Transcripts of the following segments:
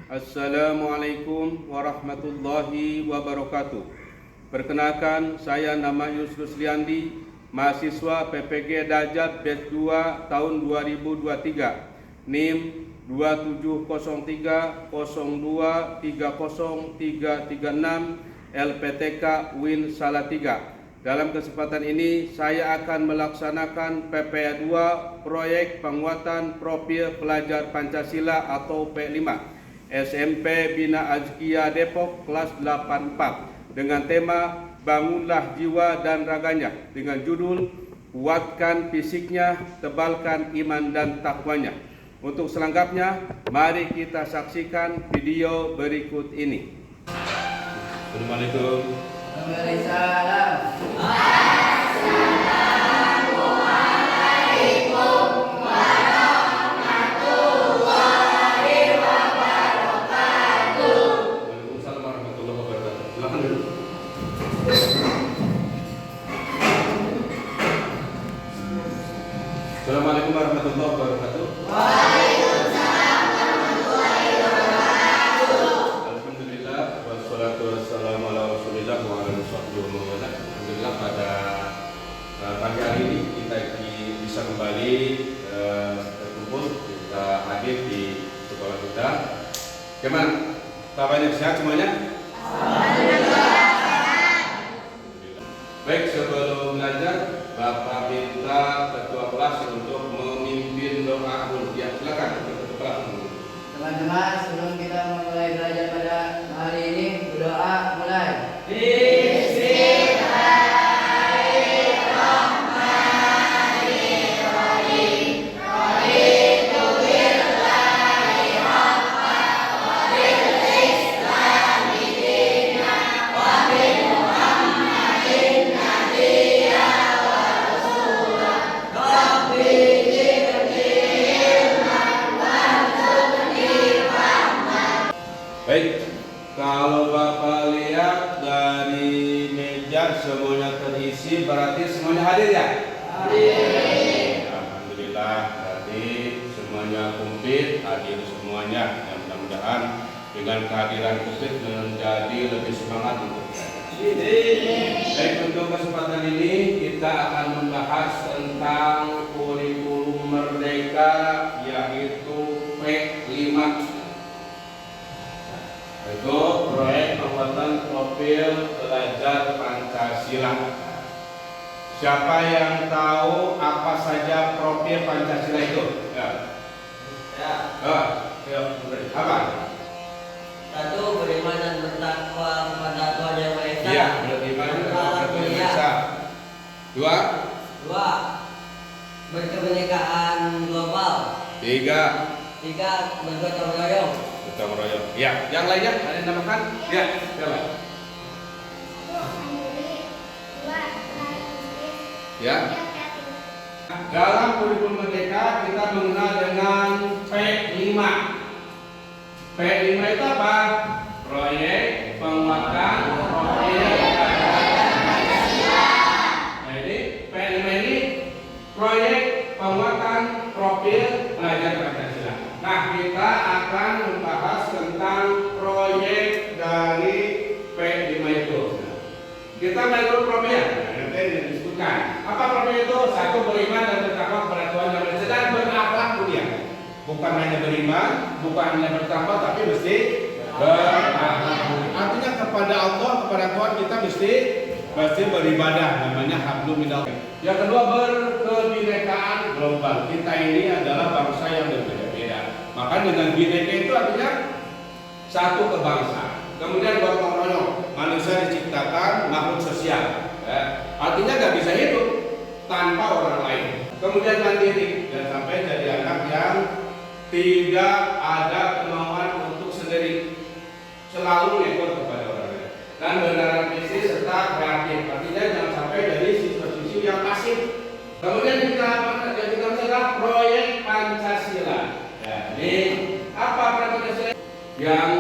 Assalamualaikum warahmatullahi wabarakatuh. Perkenalkan, saya nama Yusrus Liandi, mahasiswa PPG Dajat Batch 2 tahun 2023, NIM 27030230336 LPTK Win Salatiga. Dalam kesempatan ini saya akan melaksanakan PPA 2 Proyek Penguatan Profil Pelajar Pancasila atau P5 SMP Bina Azkia Depok kelas 84 dengan tema Bangunlah Jiwa dan Raganya dengan judul Kuatkan Fisiknya, Tebalkan Iman dan Takwanya. Untuk selengkapnya, mari kita saksikan video berikut ini. Assalamualaikum. Waalaikumsalam. Assalamualaikum warahmatullahi wabarakatuh. Waalaikumsalam warahmatullahi wabarakatuh. Alhamdulillah wassalatu wassalamu ala Rasulillah wa ala sahbihi wa man wala. Alhamdulillah pada pagi hari ini kita bisa kembali berkumpul, kita hadir di sekolah kita. Gimana? Kabarnya sehat semuanya? Alhamdulillah. Baik, sebelum belajar, Bapak minta ketua kelas untuk memimpin doa dulu. Ya, silakan ketua kelas. Teman-teman, sebelum kita memulai belajar pada hari ini, berdoa mulai. Baik, kalau Bapak lihat dari meja semuanya terisi, berarti semuanya hadir ya? Hadir. Alhamdulillah, berarti semuanya komplit, hadir semuanya. Dan mudah-mudahan dengan kehadiran komplit menjadi lebih semangat untuk belajar. Baik, untuk kesempatan ini kita akan membahas tentang kurikulum merdeka, yaitu P5. Itu proyek penguatan profil pelajar Pancasila. Siapa yang tahu apa saja profil Pancasila itu? Ya. Apa? Satu, beriman dan bertakwa kepada Tuhan Yang Maha Esa. Iya, beriman dan bertakwa Esa. Dua, berkebinekaan global. tiga, Bergotong royong. gotong royong. Ya, yang lainnya ada yang namakan? Ya, siapa? Ya. Dalam kurikulum merdeka kita mengenal dengan P5. P5 itu apa? Proyek penguatan profil Pancasila. Nah, ini P5 ini proyek penguatan profil pelajar Pancasila. Nah, kita akan membahas tentang proyek dari P5 itu. Kita mulai dulu profilnya. Nanti disebutkan. Apa profil itu? Satu, beriman dan bertakwa kepada Tuhan Yang Maha Esa dan berakhlak mulia. Bukan hanya beriman, bukan hanya bertakwa, tapi mesti berakhlak mulia. Artinya kepada Allah, kepada Tuhan kita mesti beribadah. Namanya hablum minallah. Yang kedua, berkebinekaan global. Kita ini adalah bangsa yang berbeda-beda. Maka dengan bineka itu artinya satu kebangsaan. Kemudian gotong royong. Manusia diciptakan makhluk sosial. Artinya nggak bisa hidup tanpa orang lain. Kemudian mandiri dan sampai jadi anak yang tidak ada kemauan untuk sendiri, selalu ngikut kepada orang lain. Dan benaran visi serta kreatif. Artinya jangan sampai jadi siswa-siswi yang pasif. Kemudian kita adalah proyek Pancasila. Jadi apa proyek Pancasila? Yang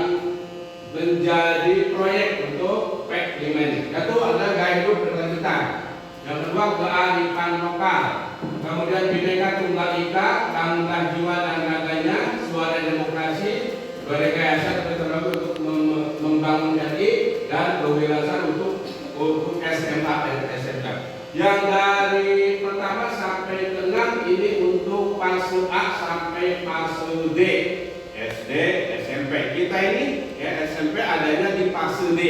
menjadi proyek untuk P5 ini. Satu adalah gaya hidup berkelanjutan. Yang kedua kearifan lokal. Kemudian Bhinneka Tunggal Ika, Bangunlah Jiwa dan Raganya, Suara Demokrasi, Berrekayasa dan kewilasan untuk SMA dan SMK. Yang dari pertama sampai ke 6 ini untuk fase A sampai fase D, SD, SMP. Kita ini ya SMP adanya di fase D.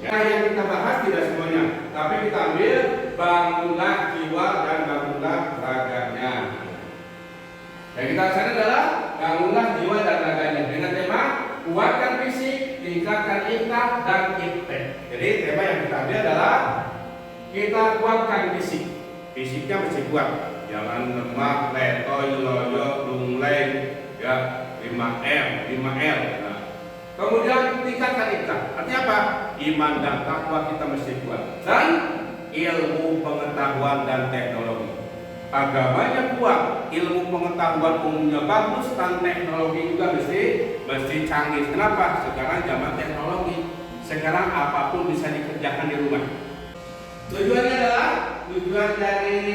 Ya, yang kita bahas tidak semuanya, tapi kita ambil bangunlah jiwa dan bangunlah raganya. Yang kita cari adalah bangunlah jiwa dan raganya dengan tema kuatkan fisik, tingkatkan ikhlas dan ikhlas. Jadi tema yang kita ambil adalah kita kuatkan fisik. Fisiknya mesti kuat. Jangan lemah, letoy, loyo, lungleng, ya 5M, 5L. Nah, kemudian tingkatkan ikhlas. Artinya apa? Iman dan takwa kita mesti kuat. Dan ilmu pengetahuan dan teknologi. Agamanya kuat, ilmu pengetahuan umumnya bagus, dan teknologi juga mesti canggih. Kenapa? Sekarang zaman teknologi. Sekarang apapun bisa dikerjakan di rumah. Tujuannya adalah tujuan dari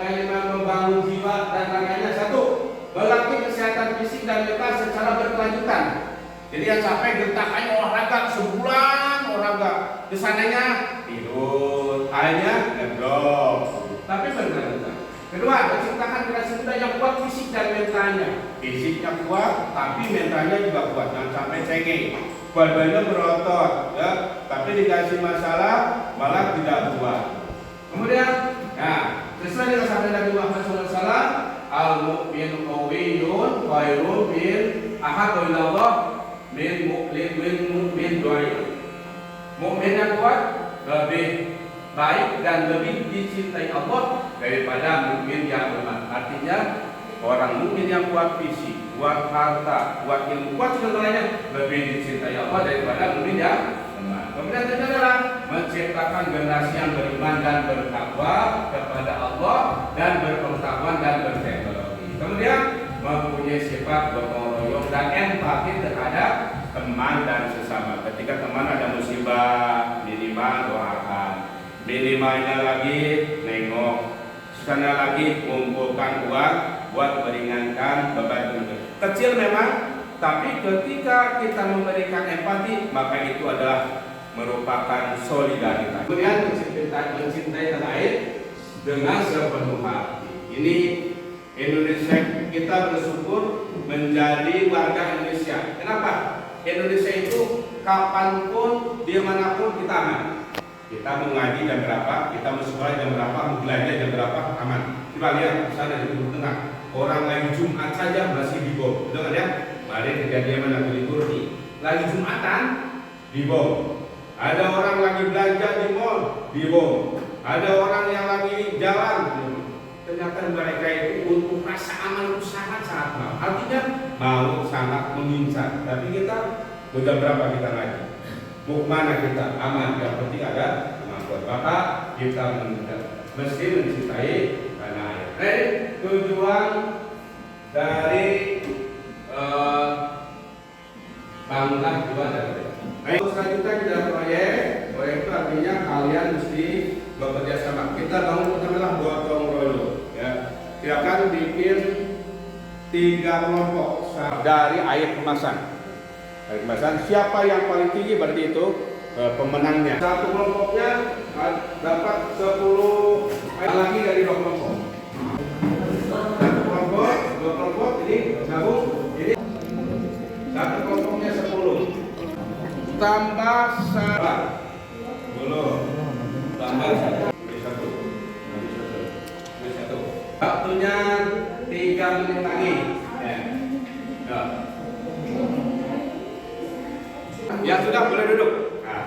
kalimat membangun jiwa dan raganya satu, berlatih kesehatan fisik dan mental secara berkelanjutan. Jadi yang sampai gentakannya olahraga sebulan olahraga, kesananya tidur, akhirnya ngedrop. Tapi berkelanjutan. Kedua, menciptakan generasi muda yang kuat fisik dan mentalnya. Fisiknya kuat, tapi mentalnya juga kuat. Jangan sampai cengeng. Badannya berotot, ya, tapi dikasih masalah malah tidak kuat. Kemudian, nah, sesuai dengan sabda Nabi Muhammad SAW, al-mu'min qawiyyun khairun min ahabba ilallah min mu'min du'ai. Mukmin yang kuat lebih baik dan lebih dicintai Allah daripada mukmin yang lemah. Artinya orang mukmin yang kuat fisik, kuat harta, kuat ilmu, kuat segalanya lebih dicintai Allah daripada mukmin yang lemah. Kemudian itu adalah menciptakan generasi yang beriman dan bertakwa kepada Allah dan berpengetahuan dan berteknologi. Kemudian mempunyai sifat gotong royong dan empati terhadap teman dan sesama. Ketika teman ada musibah, minimal doakan. Minimalnya lagi nengok. Sana lagi mengumpulkan uang buat meringankan beban hidup. Kecil memang, tapi ketika kita memberikan empati, maka itu adalah merupakan solidaritas. Kemudian mencintai tanah air dengan sepenuh hati. Ini Indonesia, kita bersyukur menjadi warga Indonesia. Kenapa? Indonesia itu kapanpun, dimanapun kita aman. Kita mengaji jam berapa, kita sekolah jam berapa, mau belanja jam berapa, aman. Coba lihat sana di Timur Tengah, orang lagi Jumat saja masih dibom. Betul kan ya? Kemarin kejadian mana libur nih, lagi Jumatan dibom. Ada orang lagi belanja di mall dibom. Ada orang yang lagi jalan. Ternyata mereka itu untuk rasa aman itu sangat mau. Artinya mau sangat mengincar. Tapi kita jam berapa kita ngaji? Mau mana kita aman, yang penting ada kemampuan. Maka kita mesti mencintai tanah air. Tujuan dari bangunlah jiwa dan raganya. Selanjutnya kita proyek itu artinya kalian mesti bekerja sama. Kita bangun pertama gotong royong. Ya, silakan bikin 3 kelompok dari air kemasan. Siapa yang paling tinggi berarti itu pemenangnya. Satu kelompoknya dapat 10 lagi dari 2 kelompok. Satu kelompok, 2 kelompok ini gabung. Jadi satu kelompoknya 10. Tambah 1. Belum. Tambah 1. Waktunya 3 menit lagi. Ya. Yang sudah boleh duduk. Nah.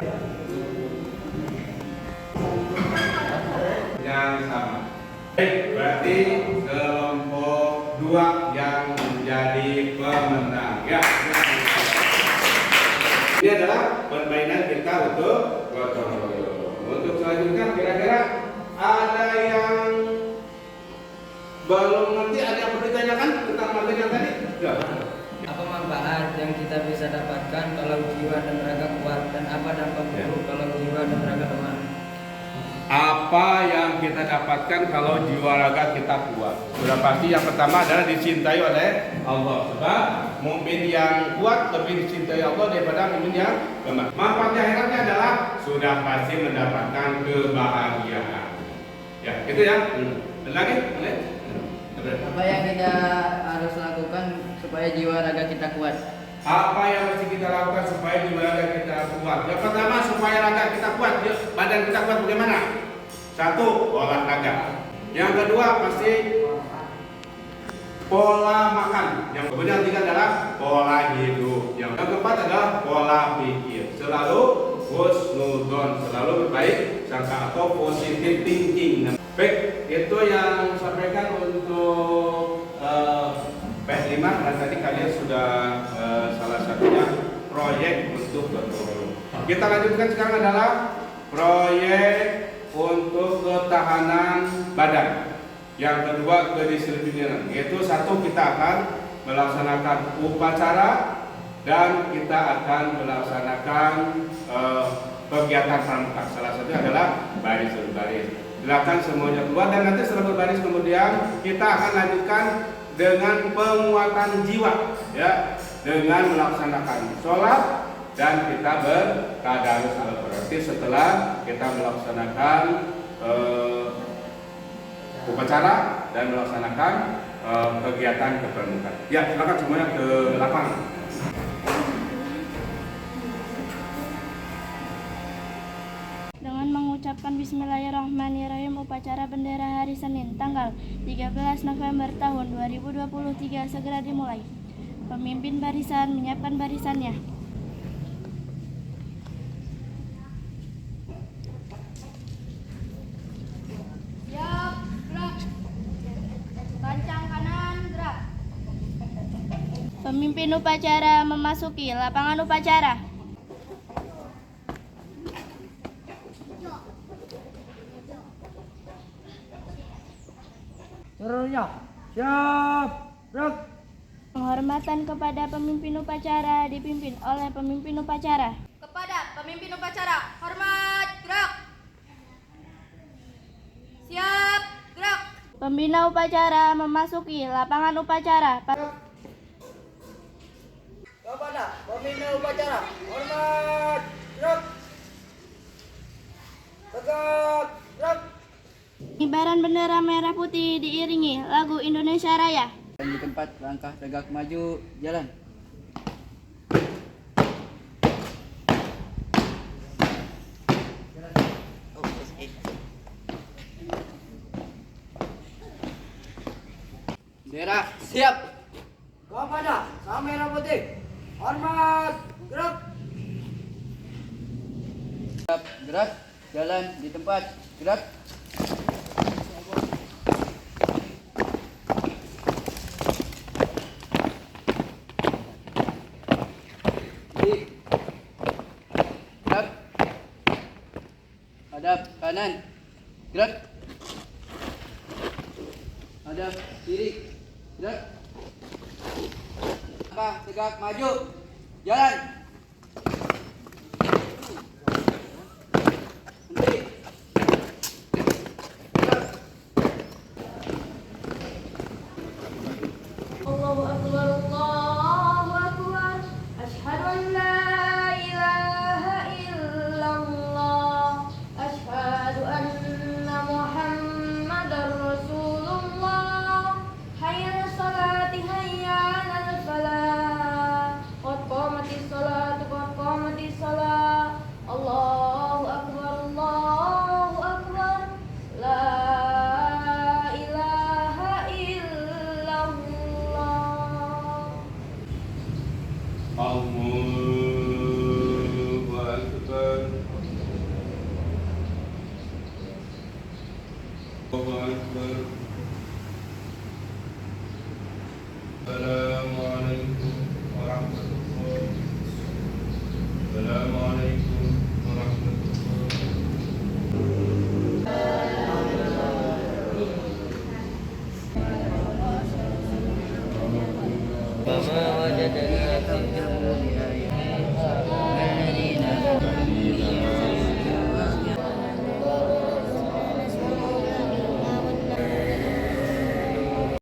Yang sama. Berarti kelompok 2 yang menjadi pemenang. Ya. Ini adalah permainan kita untuk gotong royong. Untuk selanjutnya kira-kira ada yang belum ngerti, ada yang perlu ditanyakan tentang materi yang tadi? Ya. Apa manfaat yang kita bisa dapatkan kalau jiwa dan raga kuat, dan apa dampak buruk kalau jiwa dan raga lemah? Apa apa yang kita dapatkan kalau jiwa raga kita kuat? Sudah pasti yang pertama adalah dicintai oleh Allah. Sebab mukmin yang kuat lebih dicintai Allah daripada mukmin yang lemah. Manfaat akhiratnya adalah sudah pasti mendapatkan kebahagiaan. Ya, itu ya. Lagi? Apa yang kita harus lakukan supaya jiwa raga kita kuat? Apa yang mesti kita lakukan supaya jiwa raga kita kuat? Yang pertama supaya raga kita kuat, badan kita kuat bagaimana? Satu, olahraga. Yang kedua pasti pola makan. Yang kemudian ketiga adalah pola hidup. Yang keempat adalah pola pikir. Selalu husnudon, selalu berbaik sangka atau positive thinking. Baik, itu yang sampaikan untuk P5 dan tadi kalian sudah salah satunya proyek untuk betul. Kita lanjutkan sekarang adalah proyek untuk ketahanan badan. Yang kedua kedisiplinan, yaitu satu kita akan melaksanakan upacara dan kita akan melaksanakan kegiatan pramuka. Salah satunya adalah baris berbaris. Silakan semuanya keluar dan nanti setelah berbaris kemudian kita akan lanjutkan dengan penguatan jiwa, ya, dengan melaksanakan sholat dan kita bertadarus al-Qur'an. Setelah kita melaksanakan upacara dan melaksanakan kegiatan kepramukaan. Ya, silakan semuanya ke lapangan. Dengan mengucapkan Bismillahirrahmanirrahim, upacara bendera hari Senin tanggal 13 November tahun 2023 segera dimulai. Pemimpin barisan menyiapkan barisannya. Siap, gerak. Pancang kanan, gerak. Pemimpin upacara memasuki lapangan upacara. Seluruhnya siap, gerak. Penghormatan kepada pemimpin upacara dipimpin oleh pemimpin upacara. Kepada pemimpin upacara, hormat, gerak. Siap, gerak. Pembina upacara memasuki lapangan upacara. Kepada pembina upacara, hormat, gerak. Tegak, gerak. Pengibaran bendera merah putih diiringi lagu Indonesia Raya. Di tempat langkah tegak maju, jalan. Bendera siap. Kepada sang merah putih, hormat, gerak. Gerak, gerak, jalan di tempat, gerak. Gerak. Hadap kanan. Gerak. Hadap kiri. Gerak. Langkah tegak maju. Jalan. Henti. Gerak. Allahu Akbar, Allahu Akbar. Asyhadu an la ilaha illallah. Asyhadu anna Muhammadar Rasulullah. Hayya 'alas salati, hayya 'alal falah. Qad qamatis salatu, qad qamatis salah. Allahu Akbar, Allahu Akbar. La ilaha illallah. Allahu Akbar. Allahu Akbar. Assalamualaikum warahmatullahi wabarakatuh. Assalamualaikum warahmatullahi Mama wajadana fi